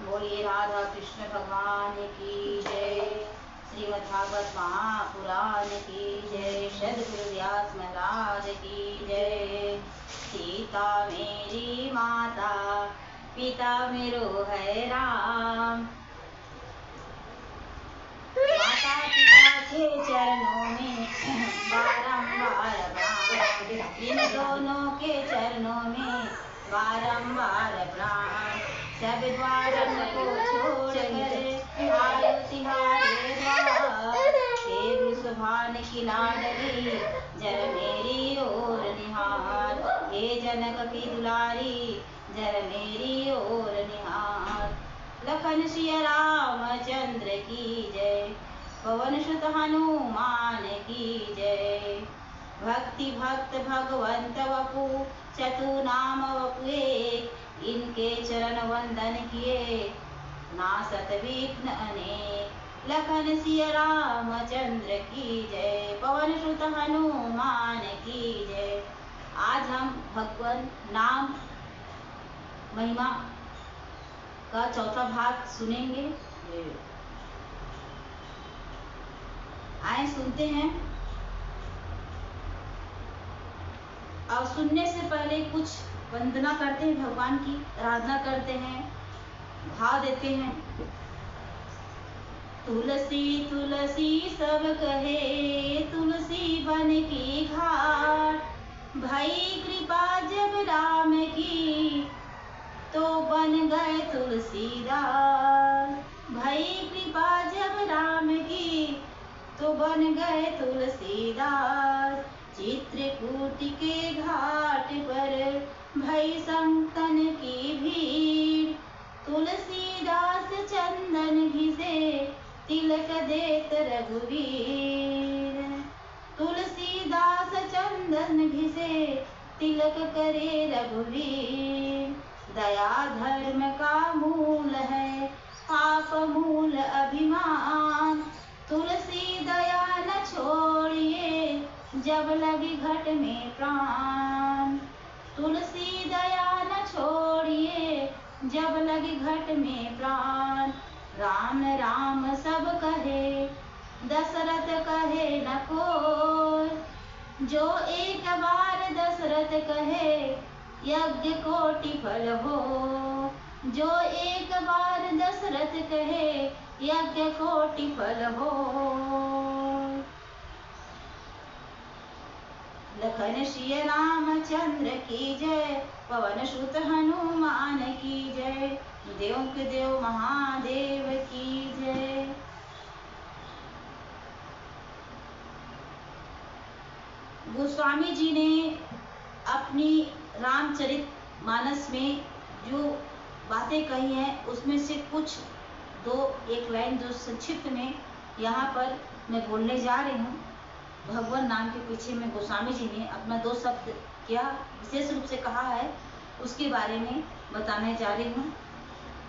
बोलिए राधा कृष्ण भगवान की जय। श्रीमद् भागवत महापुराण की जय। सद्गुरु व्यास महाराज की जय। सीता मेरी माता, पिता मेरो है राम। माता पिता के चरणों में बारंबार प्रणाम। इन दोनों के चरणों में बारंबार प्रणाम। सब द्वारन को छोड़ कर आयो तिहारे द्वार। हे वृषभान की लाडली जर मेरी ओर निहार। हे जनक की दुलारी जर मेरी ओर निहार। लखन सिया रामचंद्र की जय। पवन सुत हनुमान की जय। भक्ति भक्त भगवंत वपु चतु नाम वपु एक। इनके चरण वंदन किए नासत विघ्न अनेक। लखन सिया रामचंद्र की जय। पवन सुत हनुमान की जय। आज हम भगवान नाम महिमा का चौथा भाग सुनेंगे। आए सुनते हैं। और सुनने से पहले कुछ वंदना करते हैं, भगवान की आराधना करते हैं, भाव देते हैं। तुलसी तुलसी सब कहे, तुलसी बन की घाट। भई कृपा जब राम की, तो बन गए तुलसीदास। भई कृपा जब राम की, तो बन गए तुलसीदास। चित्रकूट के घाट पर भई संतन की भीड़। तुलसीदास चंदन घिसे, तिलक देत रघुवीर। तुलसीदास चंदन घिसे, तिलक करे रघुवीर। दया धर्म का मूल है, पाप मूल अभिमान। तुलसी दया न छोड़िए, जब लगी घट में प्राण। तुलसी दया न छोड़िए, जब लगी घट में प्राण। राम राम सब कहे, दशरथ कहे न कोई। जो एक बार दशरथ कहे, यज्ञ कोटि फल हो। जो एक बार दशरथ कहे, यज्ञ कोटि फल हो। लखन सिया रामचंद्र की जय। पवन सुत हनुमान की जय। देव के देव महादेव की जय। गोस्वामी जी ने अपनी रामचरित मानस में जो बातें कही हैं, उसमें से कुछ एक लाइन जो संक्षिप्त में यहाँ पर मैं बोलने जा रही हूँ। भगवान नाम के पीछे में गोस्वामी जी ने अपना 2 शब्द क्या विशेष रूप से कहा है, उसके बारे में बताने जा रही हूँ।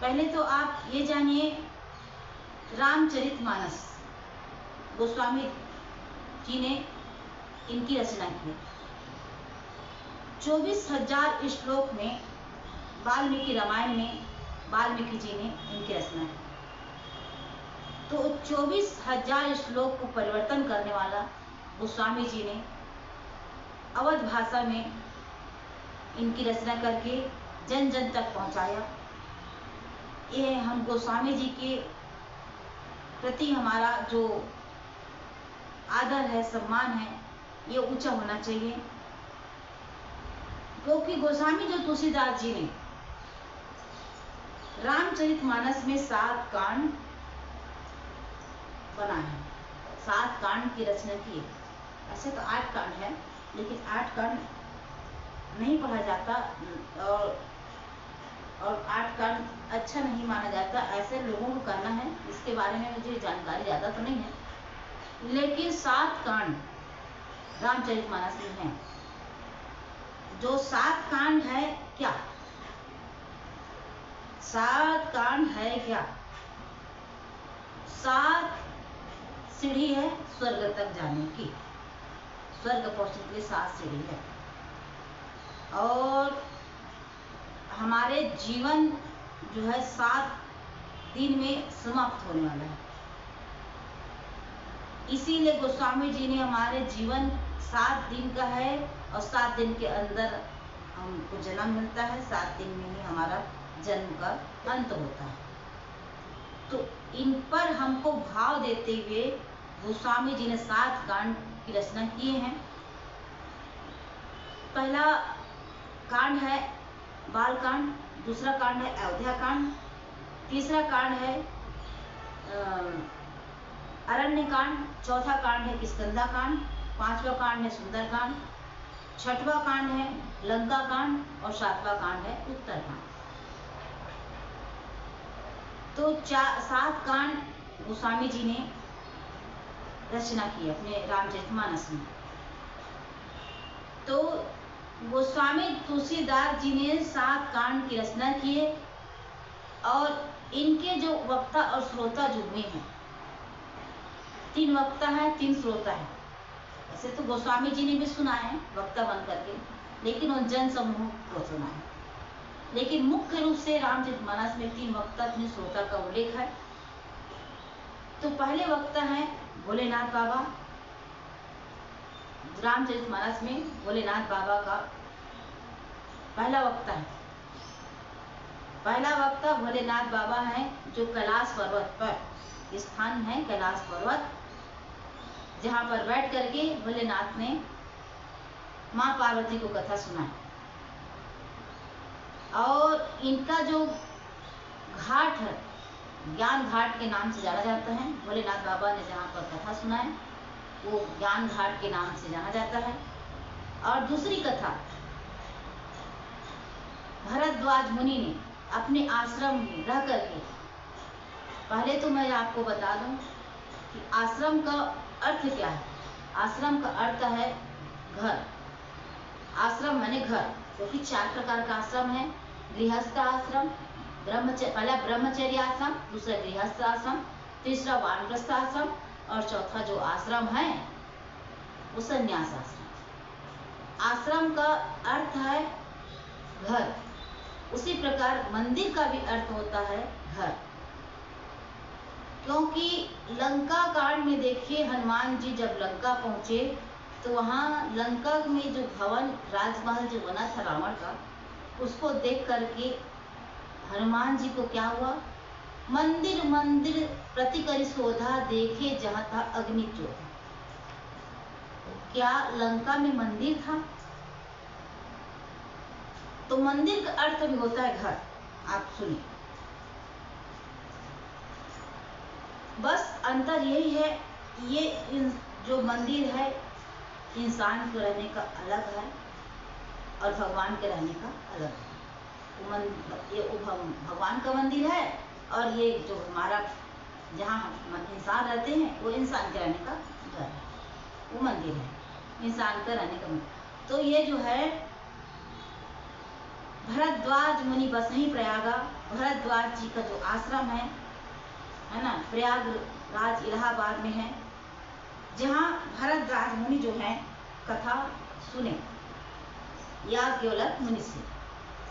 पहले तो आप ये जानिए, रामचरितमानस गोस्वामी जी ने इनकी रचना की है। 24,000 श्लोक में वाल्मीकि रामायण में वाल्मीकि जी ने इनकी रचना की। तो 24,000 श्लोक को परिवर्तन करने वाला गोस्वामी जी ने अवध भाषा में इनकी रचना करके जन जन तक पहुंचाया। ये हम गोस्वामी जी के प्रति हमारा जो आदर है, सम्मान है, ये ऊंचा होना चाहिए। क्योंकि गोस्वामी जो तुलसीदास जी ने रामचरितमानस में 7 कांड बनाए हैं, 7 कांड की रचना की है। ऐसे तो 8 कांड है, लेकिन 8 कांड नहीं पढ़ा जाता और 8 कांड अच्छा नहीं माना जाता। ऐसे लोगों को करना है, इसके बारे में मुझे जानकारी ज़्यादा तो नहीं है, लेकिन 7 कांड रामचरितमानस में हैं। जो 7 कांड है क्या? 7 कांड है क्या? 7 सीढ़ी है स्वर्ग तक जाने की। स्वर्ग पहुंचने के लिए 7 सीढ़ी है। और हमारे जीवन जो है 7 दिन में समाप्त होने वाला है। इसीलिए गोस्वामी जी ने हमारे जीवन 7 दिन का है और 7 दिन के अंदर हमको जन्म मिलता है, 7 दिन में ही हमारा जन्म का अंत होता है। तो इन पर हमको भाव देते हुए गोस्वामी जी ने 7 कांड की रचना किए हैं। पहला कांड है बाल कांड, दूसरा कांड है अयोध्या कांड, तीसरा कांड है अरण्य कांड, चौथा कांड है किष्किंधा कांड, पांचवा कांड है सुंदर कांड, छठवां कांड है लंका कांड और सातवां कांड है उत्तर कांड। तो 7 कांड गोस्वामी जी ने रचना की अपने रामचरितमानस में। तो गोस्वामी तुलसीदास जी ने 7 कांड की रचना किए और इनके जो वक्ता और श्रोता जो हुए हैं, 3 वक्ता है 3 श्रोता है। ऐसे तो गोस्वामी जी ने भी सुना है वक्ता बन करके, लेकिन उन जन समूह को सुना है। लेकिन मुख्य रूप से रामचरितमानस में 3 वक्ता 3 श्रोता का उल्लेख है। तो पहले वक्ता है भोलेनाथ बाबा। रामचरितमानस में भोलेनाथ बाबा का पहला वक्ता है। पहला वक्ता भोलेनाथ बाबा है, जो कैलाश पर्वत पर स्थान है, कैलाश पर्वत, जहां पर बैठ करके भोलेनाथ ने मां पार्वती को कथा सुनाई। और इनका जो घाट है, ज्ञान घाट के नाम से जाना जाता है। भोलेनाथ बाबा ने जहां पर कथा सुनाई वो ज्ञान घाट के नाम से जाना जाता है। और दूसरी कथा भरद्वाज मुनि ने अपने आश्रम में रह करके, पहले तो मैं आपको बता दूं कि आश्रम का अर्थ क्या है। आश्रम का अर्थ है घर। आश्रम माने घर, क्योंकि 4 प्रकार का आश्रम है। गृहस्थ आश्रम, पहला ब्रह्मचर्य आश्रम, दूसरा गृहस्थ आश्रम, तीसरा वानप्रस्थ आश्रम और चौथा जो आश्रम है वो संन्यास आश्रम। आश्रम का अर्थ है घर। उसी प्रकार मंदिर का भी अर्थ होता है घर। क्योंकि लंका कांड में देखिए, हनुमान जी जब लंका पहुंचे तो वहां लंका में जो भवन राजमहल जो बना था रावण का, उसको देख करके हनुमान जी को क्या हुआ, मंदिर मंदिर प्रति करि शोधा, देखे जहां था अग्नि ज्योत। क्या लंका में मंदिर था? तो मंदिर का अर्थ भी होता है घर। आप सुनिए, बस अंतर यही है, ये जो मंदिर है इंसान के रहने का अलग है और भगवान के रहने का अलग है। ये भगवान का मंदिर है और ये जो हमारा जहाँ इंसान रहते हैं वो इंसान के रहने का घर है, वो मंदिर है इंसान का रहने का मंदिर। तो ये जो है भरद्वाज मुनि बसही प्रयागा, भरद्वाज जी का जो आश्रम है ना, प्रयागराज इलाहाबाद में है, जहाँ भरद्वाज मुनि जो है कथा सुने याज्ञवल्क्य मुनि से।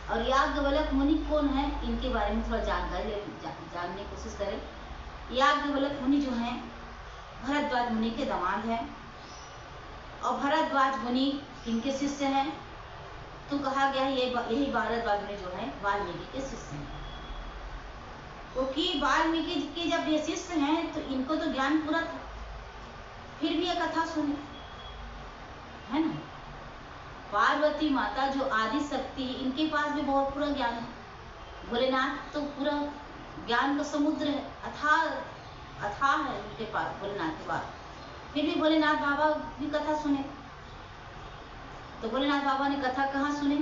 और याज्ञवल्क्य मुनि कौन है, इनके बारे में थोड़ा जानकारी जानने की कोशिश करें। याज्ञवल्क्य मुनि जो हैं भरद्वाज मुनि के दामाद हैं। और भरद्वाज मुनि किनके शिष्य हैं, तो कहा गया है यही भरद्वाज मुनि जो है वाल्मीकि के शिष्य हैं। क्योंकि वाल्मीकि के जब ये शिष्य हैं तो इनको तो ज्ञान पूरा था, फिर भी ये कथा सुने, है ना। पार्वती माता जो आदि शक्ति, इनके पास भी बहुत पूरा ज्ञान है। भोलेनाथ तो पूरा ज्ञान का समुद्र है, अथाह है उनके पास, भोलेनाथ के पास। फिर भी भोलेनाथ बाबा भी कथा सुने। तो भोलेनाथ बाबा ने कथा कहाँ सुने,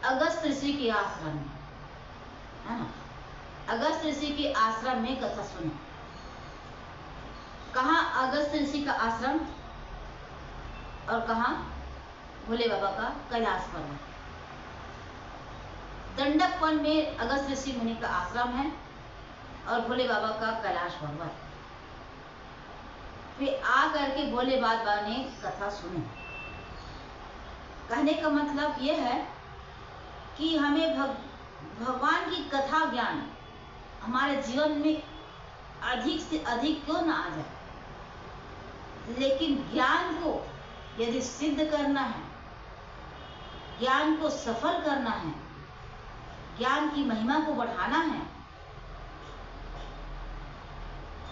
अगस्त ऋषि के आश्रम में, है ना। अगस्त ऋषि के आश्रम में कथा सुने। कहाँ अगस्त ऋषि का आश्रम और कहाँ भोले बाबा का कैलाश पर्वत। दंडक वन में अगस्त ऋषि मुनि का आश्रम है और भोले बाबा का कैलाश पर्वत। फिर आ करके भोले बाबा ने कथा सुनी। कहने का मतलब यह है कि हमें भगवान की कथा ज्ञान हमारे जीवन में अधिक से अधिक क्यों ना आ जाए, लेकिन ज्ञान को यदि सिद्ध करना है, ज्ञान को सफल करना है, ज्ञान की महिमा को बढ़ाना है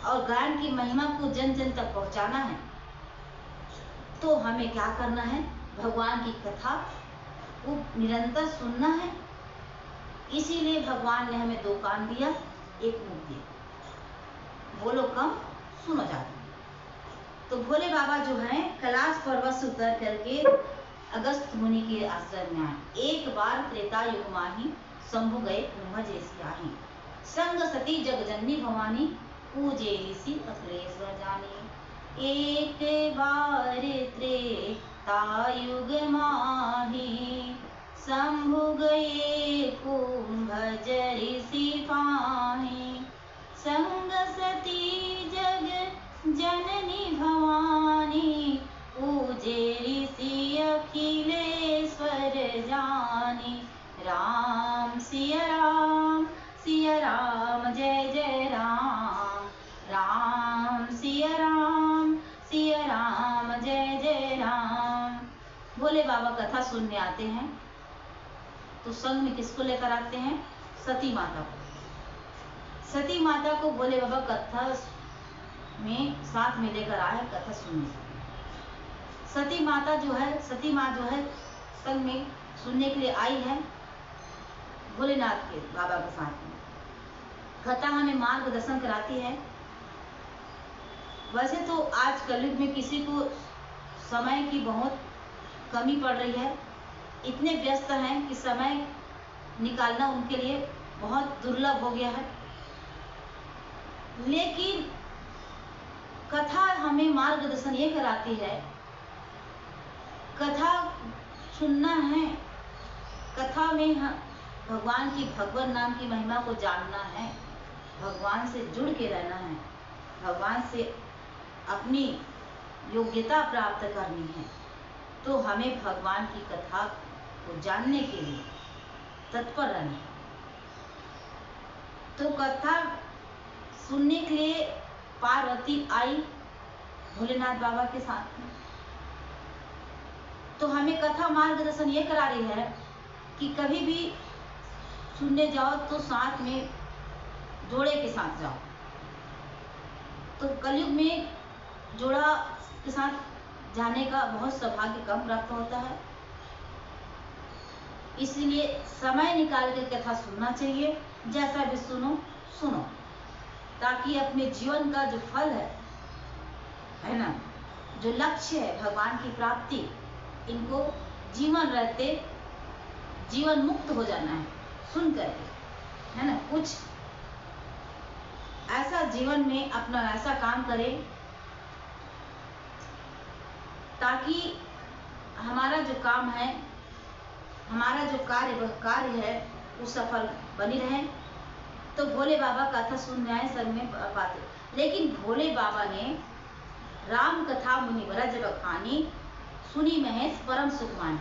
और ज्ञान की महिमा को जन जन तक पहुंचाना है, तो हमें क्या करना है? भगवान की कथा को निरंतर सुनना है। इसीलिए भगवान ने हमें 2 कान दिया, 1 मुंह दिया। बोलो कम, सुनो ज्यादा। तो भोले बाबा जो हैं कैलाश पर्वत से उतर करके अगस्त मुनि के आश्रम में आए। एक बार त्रेता युग माही, शंभु गए ब्रह्म जैसी आही। संग सती जगजननी भवानी, पूजे ऋषि अखिलेश्वर जानी। एक बार त्रेता युग माही, शंभु गए कुंभ ऋषि पाही। संग सती जग जननी भवानी, पूजे ऋषि अखिलेश्वर जानी। राम सिया राम, सिया राम जय जय राम। राम सिया राम, सिया राम जय जय राम। भोले बाबा कथा सुनने आते हैं तो संग में किसको लेकर आते हैं? सती माता को। सती माता को भोले बाबा कथा में साथ में लेकर आए कथा सुनने। सती माता जो है, सती माँ जो है संग में सुनने के लिए आई है भोलेनाथ के बाबा के साथ में। कथा हमें मार्गदर्शन कराती है। वैसे तो आज कलयुग में किसी को समय की बहुत कमी पड़ रही है, इतने व्यस्त हैं कि समय निकालना उनके लिए बहुत दुर्लभ हो गया है। लेकिन कथा हमें मार्गदर्शन ये कराती है, कथा सुनना है, कथा में भगवान की भगवान नाम की महिमा को जानना है, भगवान से जुड़ के रहना है, भगवान से अपनी योग्यता प्राप्त करनी है। तो हमें भगवान की कथा को जानने के लिए तत्पर रहना है। तो कथा सुनने के लिए पार्वती आई भोलेनाथ बाबा के साथ में। तो हमें कथा मार्गदर्शन ये करा रही है कि कभी भी सुनने जाओ तो साथ में जोड़े के साथ जाओ। तो कलयुग में जोड़ा के साथ जाने का बहुत सौभाग्य कम प्राप्त होता है, इसलिए समय निकाल कर कथा सुनना चाहिए। जैसा भी सुनो, ताकि अपने जीवन का जो फल है ना, जो लक्ष्य है भगवान की प्राप्ति, इनको जीवन रहते जीवन मुक्त हो जाना है सुन करके, है ना। कुछ ऐसा जीवन में अपना ऐसा काम करें ताकि हमारा जो काम है, हमारा जो कार्य है वो सफल बनी रहे। तो भोले बाबा कथा सुनने आए सब में पाते। लेकिन भोले बाबा ने राम कथा मुनि ब्रज बखानी, सुनी महेश परम सुख मानी।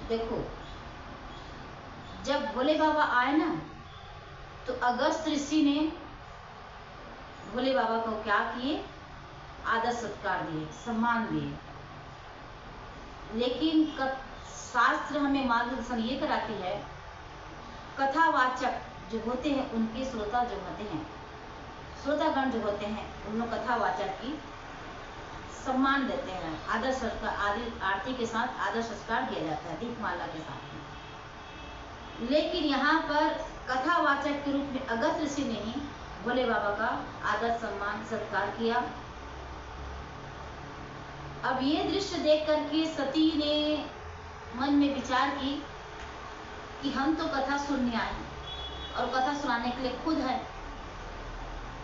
देखो, जब भोले बाबा आए ना, तो अगस्त ऋषि ने भोले बाबा को क्या किए? आदर सत्कार दिए, सम्मान दिए। लेकिन शास्त्र हमें मार्गदर्शन ये कराती है, कथावाचक जो होते हैं उनके श्रोता जो होते हैं, श्रोतागण जो होते हैं, उन लोग कथावाचक की सम्मान देते हैं। आदर सत्कार, आरती के साथ आदर सत्कार किया जाता है, दीपमाला के साथ में। लेकिन यहाँ पर कथावाचक के रूप में अगस्त ऋषि ने ही भोले बाबा का आदर सम्मान सत्कार किया। अब ये दृश्य देख करके सती ने मन में विचार की कि हम तो कथा सुनने आए और कथा सुनाने के लिए खुद है।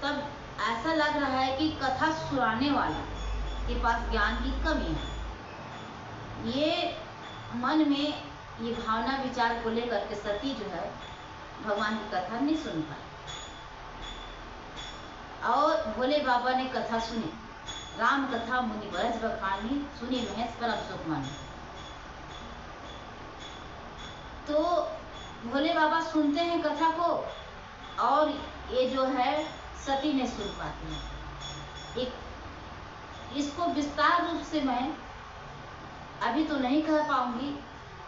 तब ऐसा लग रहा है कि कथा सुनाने वाला के पास ज्ञान की कमी है। ये मन में ये भावना विचार को लेकर के सती जो है भगवान की कथा नहीं सुन पाई। और भोले बाबा ने कथा सुनी, राम कथा मुनि ब्रज बखानी, सुनी महेश परम सुख मानी। तो भोले बाबा सुनते हैं कथा को, और ये जो है सती नहीं सुन पाती है। एक इसको विस्तार रूप से मैं अभी तो नहीं कह पाऊंगी,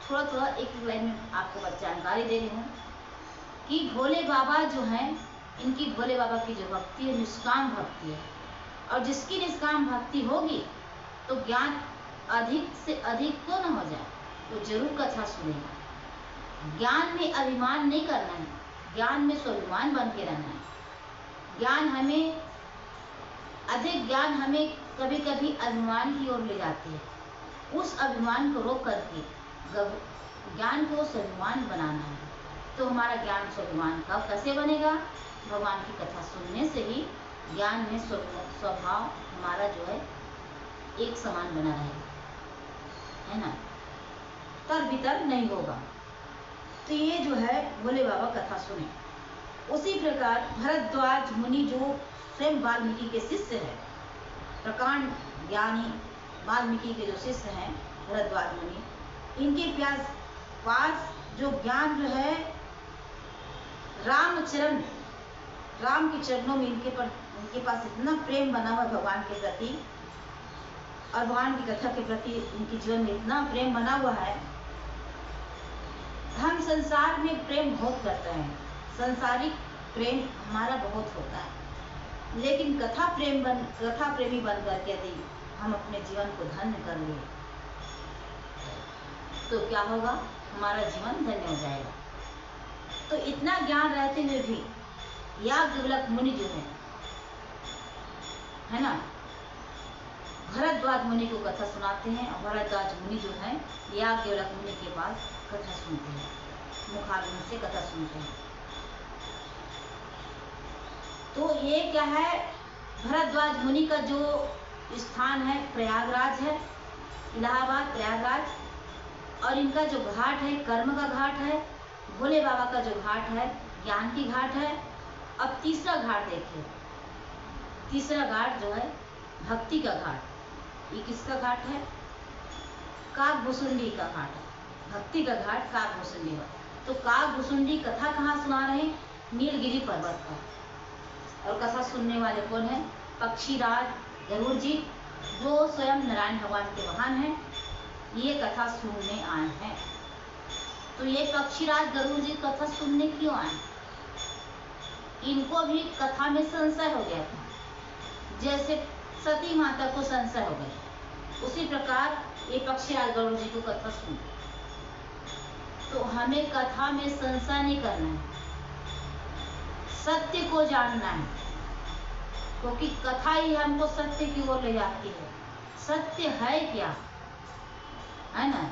थोड़ा थोड़ा एक लाइन में आपको जानकारी दे रही हूँ कि भोले बाबा जो हैं, इनकी भोले बाबा की जो भक्ति है निष्काम भक्ति है, और जिसकी निष्काम भक्ति होगी तो ज्ञान अधिक से अधिक तो न हो जाए तो जरूर कथा सुनेगा। ज्ञान में अभिमान नहीं करना है, ज्ञान में स्वाभिमान बन के रहना है। ज्ञान हमें अधिक ज्ञान हमें कभी कभी अभिमान की ओर ले जाती है। उस अभिमान को रोक करके ज्ञान को स्वाभिमान बनाना है। तो हमारा ज्ञान स्वाभिमान कब कैसे बनेगा? भगवान की कथा सुनने से ही ज्ञान में स्वभाव हमारा जो है एक समान बना रहेगा, है ना, तर भीतर नहीं होगा। तो ये जो है भोले बाबा कथा सुने। उसी प्रकार भरद्वाज मुनि जो स्वयं वाल्मीकि के शिष्य है, प्रकांड ज्ञानी वाल्मीकि के जो शिष्य हैं भरद्वाज मुनि, इनके पास जो ज्ञान जो है रामचरण, राम के चरणों में इनके पास इतना प्रेम बना हुआ भगवान के प्रति और भगवान की कथा के प्रति इनके जीवन में इतना प्रेम बना हुआ है। हम संसार में प्रेम बहुत करते हैं, संसारिक प्रेम हमारा बहुत होता है, लेकिन कथा प्रेमी बन करके यदि हम अपने जीवन को धन्य कर ले तो क्या होगा? हमारा जीवन धन्य हो जाएगा। तो इतना ज्ञान रहते हुए भी याज्ञवल्क्य मुनि जो है ना, भरद्वाज मुनि को कथा सुनाते हैं, और भरद्वाज मुनि जो है याज्ञवल्क्य मुनि के पास कथा सुनते हैं, मुखाग्नि से कथा सुनते हैं। तो ये क्या है, भरद्वाज मुनि का जो स्थान है प्रयागराज है, इलाहाबाद प्रयागराज, और इनका जो घाट है कर्म का घाट है, भोले बाबा का जो घाट है ज्ञान की घाट है। अब तीसरा घाट देखिए, तीसरा घाट जो है भक्ति का घाट। ये किसका घाट है? काकभुसुंडी का घाट है, भक्ति का घाट काकभुसुंडी है। तो काकभुसुंडी कथा कहाँ सुना रहे हैं? नीलगिरी पर्वत पर। और कथा सुनने वाले कौन है? पक्षीराज गरुड़ जी, जो स्वयं नारायण भगवान के वाहन हैं, ये कथा सुनने आए हैं। तो ये पक्षीराज गरुड़ जी कथा सुनने क्यों आए? इनको भी कथा में संशय हो गया था, जैसे सती माता को संशय हो गया, उसी प्रकार ये पक्षीराज गरुड़ जी को कथा सुन। तो हमें कथा में संशय नहीं करना है, सत्य को जानना है, क्योंकि कथा ही हमको सत्य की ओर ले जाती है। सत्य है क्या, है ना?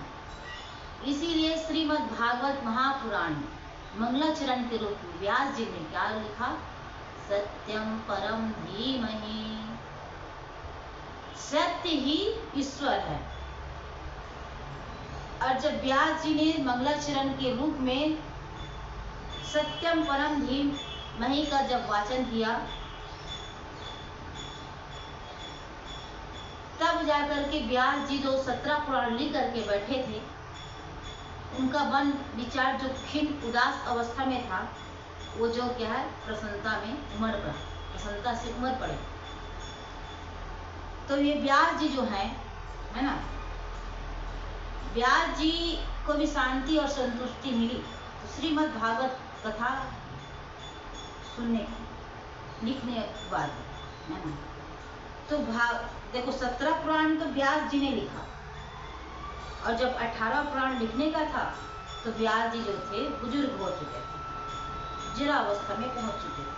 इसीलिए श्रीमद् भागवत महापुराण मंगलाचरण के रूप में व्यास जी ने क्या लिखा? सत्यम परम धीमहि, सत्य ही ईश्वर है। और जब व्यास जी ने मंगलाचरण के रूप में सत्यम परम धीमहि का जब वाचन किया, तब जाकर के व्यास जी जो 17 पुराण लिख करके बैठे थे, उनका मन विचार जो खिन्न उदास अवस्था में था, वो जो क्या है प्रसन्नता में उमड़ पड़ा, प्रसन्नता से उमड़ पड़े। तो ये व्यास जी जो हैं, है ना, व्यास जी को भी शांति और संतुष्टि मिली तो श्रीमद् भागवत कथा सुनने की, लिखने के बाद, है ना। तो देखो 17 पुराण तो व्यास जी ने लिखा, और जब 18 पुराण लिखने का था तो व्यास जी जो थे बुजुर्ग हो चुके थे, जरा अवस्था में पहुंच चुके थे।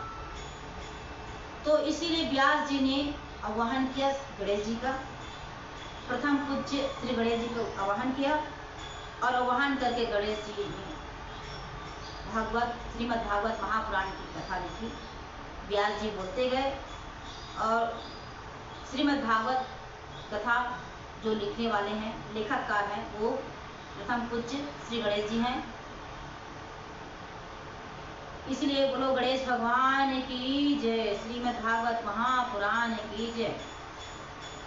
तो इसीलिए व्यास जी ने आवाहन किया गणेश जी का, प्रथम पूज्य श्री गणेश जी को आवाहन किया, और आवाहन करके गणेश जी ने श्रीमद् भागवत महापुराण की कथा लिखी। व्यास जी बोलते गए, और श्रीमद् भागवत कथा जो लिखने वाले हैं, लेखककार हैं, वो प्रथम पूज्य श्री गणेश जी हैं। इसलिए बोलो गणेश भगवान की जय, श्रीमद् भागवत महापुराण की जय।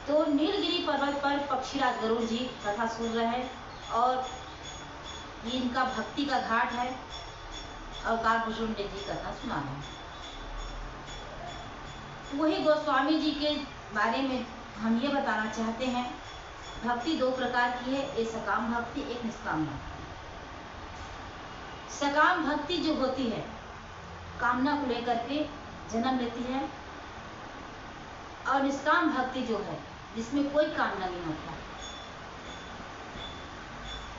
तो नीलगिरी पर्वत पर पक्षीराज गरुड़ जी कथा सुन रहे हैं, और ये इनका भक्ति का घाट है। अवतार भुजुंडे जी कथा सुना रहे हैं। वही गोस्वामी जी के बारे में हम ये बताना चाहते हैं, भक्ति दो प्रकार की है, एक सकाम भक्ति, एक निष्काम भक्ति। सकाम भक्ति जो होती है कामना को लेकर के जन्म लेती है, और निष्काम भक्ति जो है जिसमें कोई कामना नहीं होता,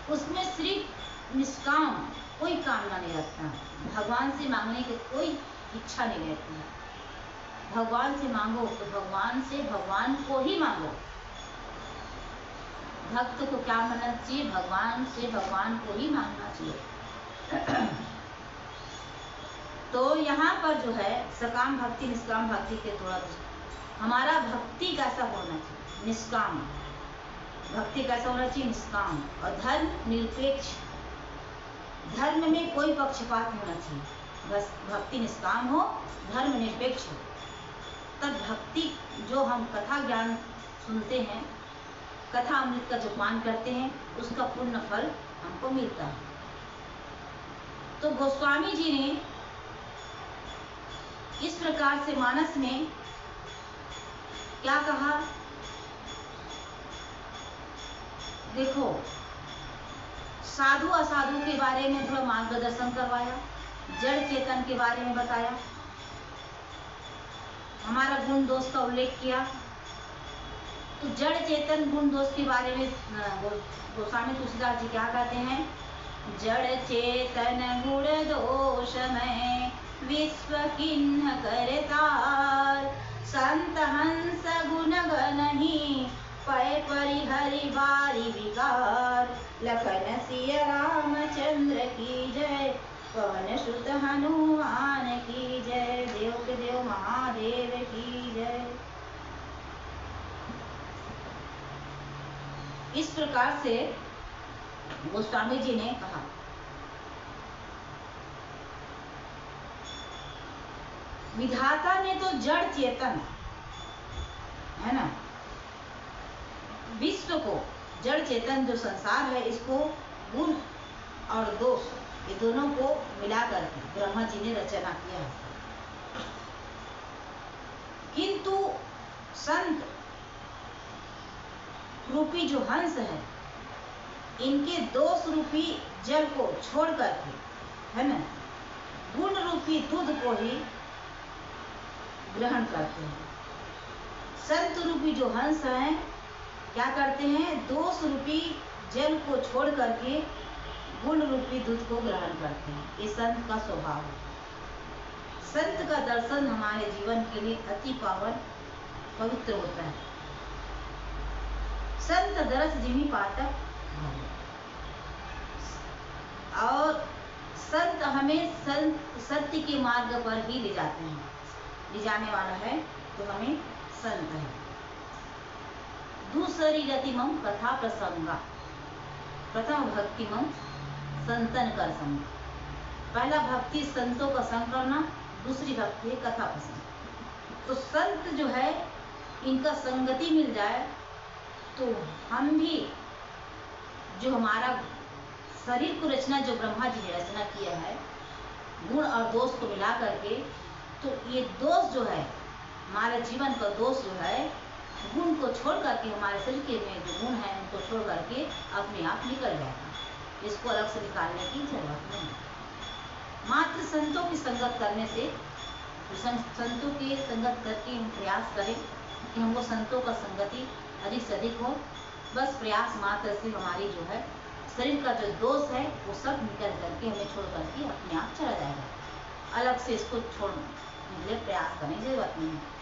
उसमें सिर्फ निष्काम, कोई कामना नहीं रखता, भगवान से मांगने की कोई इच्छा नहीं रहती है। भगवान से मांगो तो भगवान से भगवान को ही मांगो। भक्त को क्या मानना चाहिए? भगवान से भगवान को ही मांगना चाहिए। तो यहाँ पर जो है सकाम भक्ति निष्काम भक्ति के थोड़ा हमारा भक्ति कैसा होना चाहिए? निष्काम भक्ति कैसा होना चाहिए? निष्काम। और धर्म निरपेक्ष, धर्म में कोई पक्षपात नहीं होना चाहिए, बस भक्ति निष्काम हो, धर्म निरपेक्ष हो, तब भक्ति जो हम कथा ज्ञान सुनते हैं, कथा अमृत का जो पान करते हैं, उसका पूर्ण फल हमको मिलता है। तो गोस्वामी जी ने इस प्रकार से मानस में क्या कहा? देखो, साधु असाधु के बारे में थोड़ा मार्गदर्शन करवाया, जड़ चेतन के बारे में बताया, हमारा गुण दोष का उल्लेख किया। तो जड़ चेतन गुण दोष के बारे में गोस्वामी तुलसीदास जी क्या कहते हैं? जड़ चेतन गुण दोष में विश्व किन्ह करतार, संत हंस गुण गणहि पै परिहरि बारी विकार। लखन सिय रामचंद्र की जय, पवन सुत हनुमान की जय, देव के देव महादेव की जय। इस प्रकार से गोस्वामी जी ने कहा। विधाता ने तो जड़ चेतन है ना, विश्व को, जड़ चेतन जो संसार है, इसको गुण और दोष ये दोनों को मिलाकर ब्रह्मा जी ने रचना किया है। किंतु संत रूपी जो हंस है, इनके दोष रूपी जल को छोड़ करके, है ना, गुण रूपी दूध को ही ग्रहण करते हैं। संत रूपी जो हंस हैं क्या करते हैं? दोष रूपी जल को छोड़ करके गुण रूपी दूध को ग्रहण करते हैं। ये संत का स्वभाव है। संत का दर्शन हमारे जीवन के लिए अति पावन पवित्र होता है। संत दरस जिमी पाठक, और संत हमें सत्य के मार्ग पर ही ले जाते हैं, ले जाने वाला है तो हमें संत है। दूसरी रति मम कथा प्रसंगा, प्रथम भक्ति मम संतन कर संग। पहला भक्ति संतों का संग करना, दूसरी भक्ति कथा प्रसंग। तो संत जो है इनका संगति मिल जाए तो हम भी, जो हमारा शरीर को रचना जो ब्रह्मा जी ने रचना किया है, गुण और दोष को मिला करके, तो ये दोष जो है, हमारे जीवन का दोष जो है, गुण को छोड़ करके, हमारे शरीर के में जो गुण है उनको छोड़ करके अपने आप निकल जाएगा। इसको अलग से निकालने की जरूरत नहीं। मात्र संतों की संगत करने से, संतों की संगत करके हम प्रयास करें कि हमको संतों का संगति अधिक से अधिक हो। बस प्रयास मात्र से हमारी जो है शरीर का जो दोष है वो सब निकल करके, हमें छोड़ करके अपने आप चला जाएगा। अलग से इसको छोड़ने के लिए प्रयास करने की जरूरत नहीं है।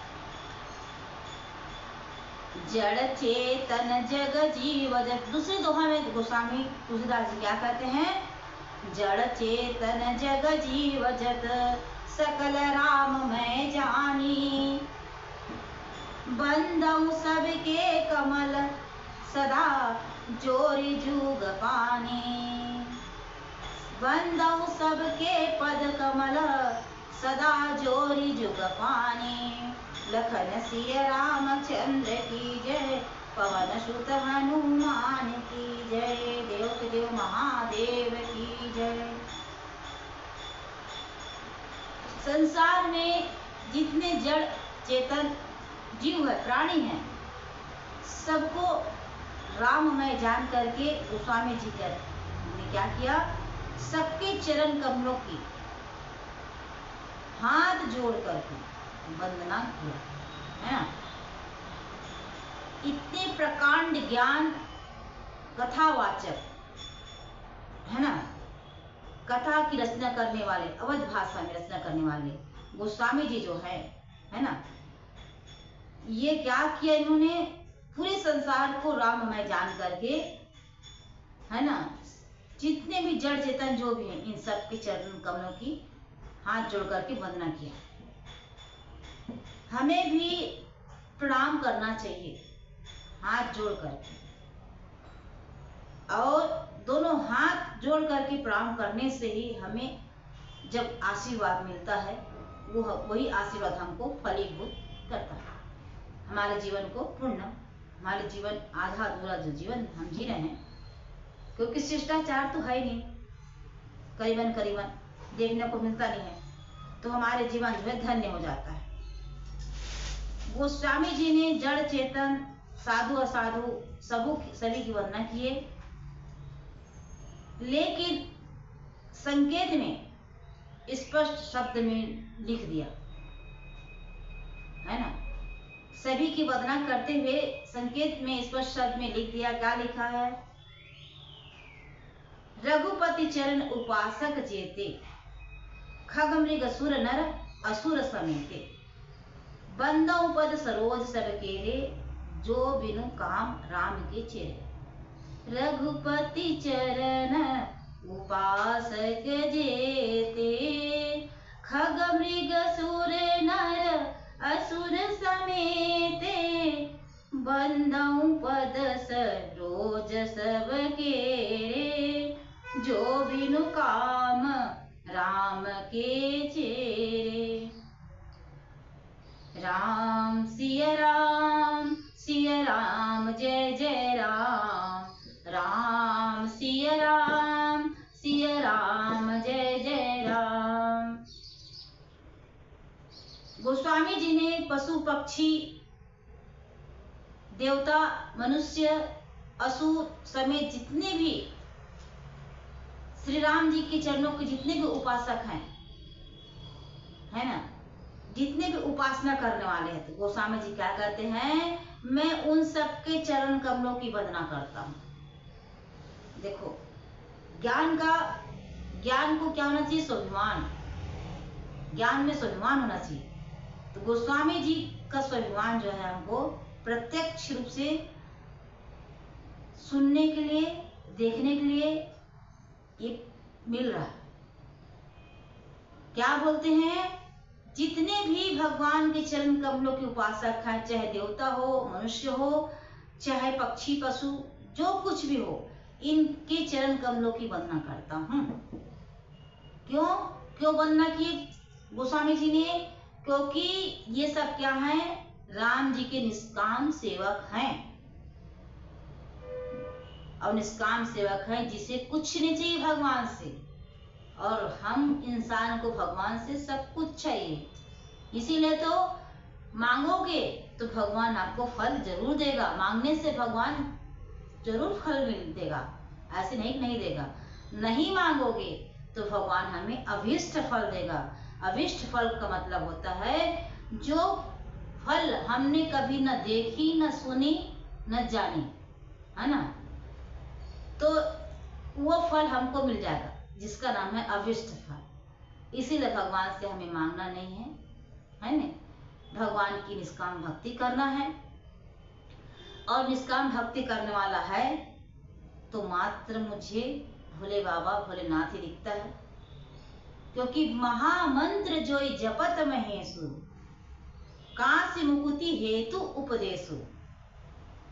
जड़ चेतन जग जीव जत, दूसरे दोहा में गोस्वामी तुलसीदास जी क्या कहते हैं? जड़ चेतन जग जीव जत, सकल राम मैं जानी। बंदऊ सबके कमल सदा जोरी जुग पानी। बंदऊ सबके पद कमल सदा जोरी जुग पानी। लखन सिय रामचंद्र की जय, पवन सुत हनुमान की जय, देव के देव महादेव की जय। संसार में जितने जड़ चेतन जीव है, प्राणी है, सबको राममय जान करके गोस्वामी जी ने क्या किया, सबके चरण कमलों की हाथ जोड़ करके वंदना किया, है ना। इतने प्रकांड ज्ञान कथावाचक, है ना, कथा की रचना करने वाले, अवध भाषा में रचना करने वाले गोस्वामी जी जो है ना, ये क्या किया इन्होंने, पूरे संसार को राममय जान करके, है ना, जितने भी जड़ चेतन जो भी हैं, इन सब के चरण कमलों की हाथ जोड़ करके वंदना किया। हमें भी प्रणाम करना चाहिए हाथ जोड़ करके, और दोनों हाथ जोड़ करके प्रणाम करने से ही हमें जब आशीर्वाद मिलता है, वो वही आशीर्वाद हमको फलीभूत करता है, हमारे जीवन को पूर्ण, हमारे जीवन आधा अधूरा जो जीवन हम जी रहे हैं, क्योंकि शिष्टाचार तो है नहीं, करीबन देखने को मिलता नहीं है, तो हमारे जीवन जो है धन्य हो जाता है। गोस्वामी जी ने जड़ चेतन, साधु असाधु सभी की वंदना किए, लेकिन संकेत में स्पष्ट शब्द में लिख दिया, है ना, सभी की वंदना करते हुए संकेत में स्पष्ट शब्द में लिख दिया। क्या लिखा है, रघुपति चरण उपासक जेते, खग मृग सुर नर असुर समेते, बंदौ पद सरोज सब केरे, जो बिनु काम राम के चेरे। रघुपति चरण उपासक जेते, खग मृग सुर नर असुर समेते, बंदौ पद सरोज सब केरे, जो बिनु काम राम के चेरे। राम सिया राम जय जय राम, राम सिया राम जय जय राम। गोस्वामी जी ने पशु पक्षी, देवता, मनुष्य, असुर समेत जितने भी श्री राम जी के चरणों के जितने भी उपासक हैं, है ना, जितने भी उपासना करने वाले हैं, तो गोस्वामी जी क्या कहते हैं, मैं उन सब के चरण कमलों की वंदना करता हूं। देखो, ज्ञान को क्या होना चाहिए, स्वाभिमान, ज्ञान में स्वाभिमान होना चाहिए। तो गोस्वामी जी का स्वाभिमान जो है हमको प्रत्यक्ष रूप से सुनने के लिए, देखने के लिए ये मिल रहा है। क्या बोलते हैं, जितने भी भगवान के चरण कमलों के उपासक हैं, चाहे देवता हो, मनुष्य हो, चाहे पक्षी पशु, जो कुछ भी हो, इनके चरण कमलों की वंदना करता हूं। क्यों वंदना की गोस्वामी जी ने, क्योंकि ये सब क्या है, राम जी के निष्काम सेवक हैं, और निष्काम सेवक हैं जिसे कुछ नहीं चाहिए भगवान से, और हम इंसान को भगवान से सब कुछ चाहिए। इसीलिए तो मांगोगे तो भगवान आपको फल जरूर देगा, मांगने से भगवान जरूर फल देगा, ऐसे नहीं देगा। नहीं मांगोगे तो भगवान हमें अभीष्ट फल देगा। अभीष्ट फल का मतलब होता है जो फल हमने कभी न देखी, न सुनी, न जानी, है ना, तो वो फल हमको मिल जाएगा, जिसका नाम है अभीष्ट फल। इसीलिए भगवान से हमें मांगना नहीं है, है ना, भगवान की निष्काम भक्ति करना है। और निष्काम भक्ति करने वाला है तो मात्र मुझे भोले बाबा भोलेनाथ ही दिखता है, क्योंकि महामंत्र जोई जपत महेशु, कांस्य मुकुति हेतु उपदेशु,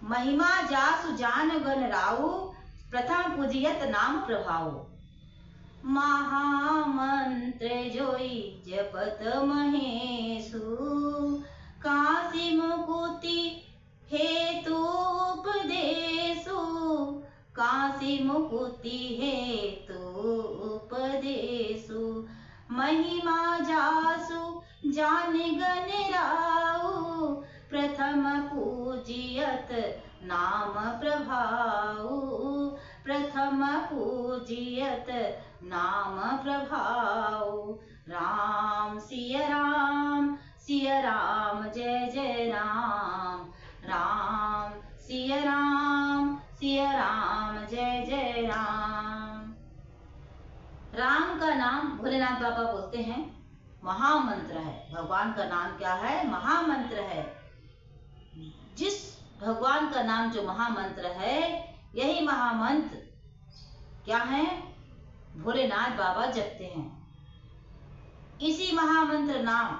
महिमा जासु जान गण राउ, प्रथम पूजियत नाम प्रभाव। महामंत्र जोई जपत महेशु, कांस्य मुकुति हेतु उपदेशु, कांस्य मुकुति हेतु उपदेशु, महिमा जासु जान गन राउ, प्रथम पूजियत नाम प्रभाऊ, प्रथम पूजियत नाम प्रभाऊ। राम सिया राम जय जय राम, राम सिया राम जय जय राम। राम का नाम भोलेनाथ बाबा बोलते हैं महामंत्र है। भगवान का नाम क्या है? महामंत्र है। जिस भगवान का नाम जो महामंत्र है, यही महामंत्र क्या है? भोलेनाथ बाबा जपते हैं। इसी महामंत्र नाम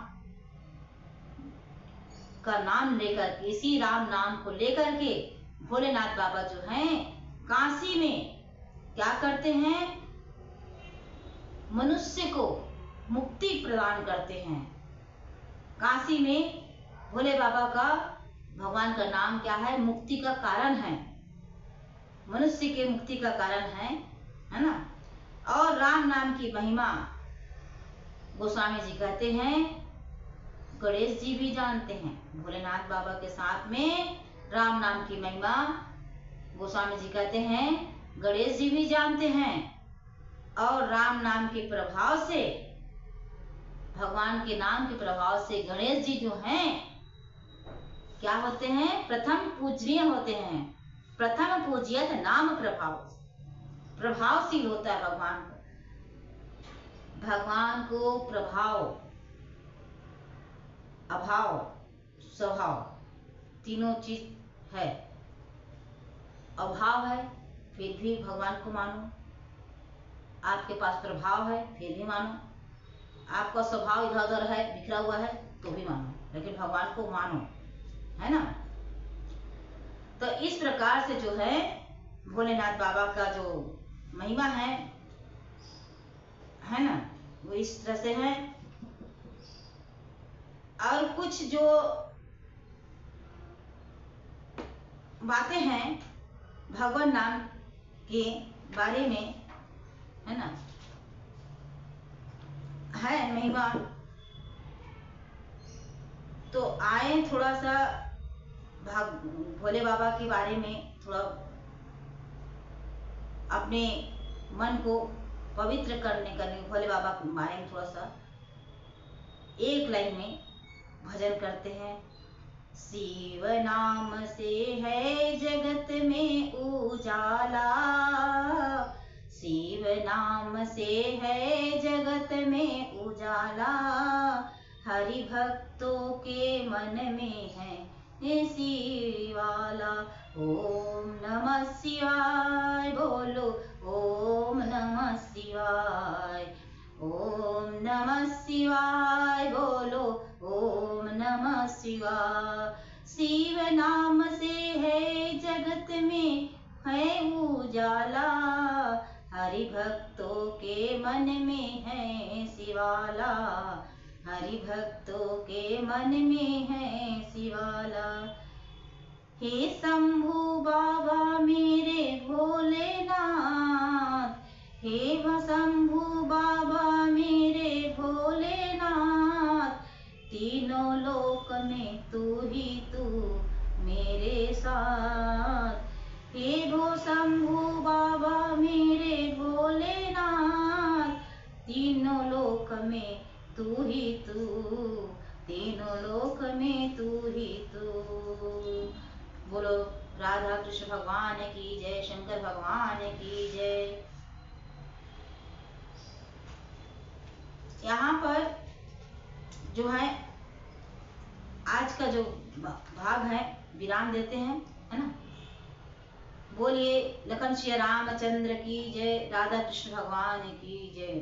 का नाम लेकर के, इसी राम नाम को लेकर के भोलेनाथ बाबा जो हैं काशी में क्या करते हैं? मनुष्य को मुक्ति प्रदान करते हैं। काशी में भोले बाबा का, भगवान का नाम क्या है? मुक्ति का कारण है, मनुष्य के मुक्ति का कारण है ना। और राम नाम की महिमा गोस्वामी जी कहते हैं, गणेश जी भी जानते हैं। भोलेनाथ बाबा के साथ में राम नाम की महिमा गोस्वामी जी कहते हैं गणेश जी भी जानते हैं। और राम नाम के प्रभाव से, भगवान के नाम के प्रभाव से गणेश जी जो हैं क्या होते हैं? प्रथम पूजनीय होते हैं। प्रथम पूजियत नाम प्रभाव, प्रभावशील होता है भगवान को। भगवान को प्रभाव, अभाव, स्वभाव तीनों चीज है। अभाव है फिर भी भगवान को मानो, आपके पास प्रभाव है फिर भी मानो, आपका स्वभाव इधर उधर है, बिखरा हुआ है तो भी मानो, लेकिन भगवान को मानो, है ना। तो इस प्रकार से जो है भोलेनाथ बाबा का जो महिमा है ना, वो इस तरह से है। और कुछ जो बातें हैं भगवान नाम के बारे में, है ना, है महिमा। तो आए थोड़ा सा भोले बाबा के बारे में थोड़ा अपने मन को पवित्र करने का, भोले बाबा के बारे में थोड़ा सा एक लाइन में भजन करते हैं। शिव नाम से है जगत में उजाला, शिव नाम से है जगत में उजाला, हरि भक्तों के मन में है शिवाला। ओम नमः शिवाय बोलो, ओम नमः शिवाय, ओम नमः शिवाय बोलो, ओम नमः शिवाय। शिव नाम से है जगत में है उजाला, हरि भक्तों के मन में है शिवाला, हरि भक्तों के मन में है शिवाला। हे शंभु बाबा मेरे भोलेनाथ, हे शंभु बाबा मेरे भोलेनाथ, तीनों लोक में तू ही तू मेरे साथ। हे भो शंभु बाबा मेरे भोलेनाथ, तीनों लोक में तू ही तू, तीनों लोक में तू ही तू। बोलो राधा कृष्ण भगवान की जय, शंकर भगवान की जय। यहाँ पर जो है आज का जो भाग है विराम देते हैं, है ना। बोलिए लखन श्री रामचंद्र की जय, राधा कृष्ण भगवान की जय।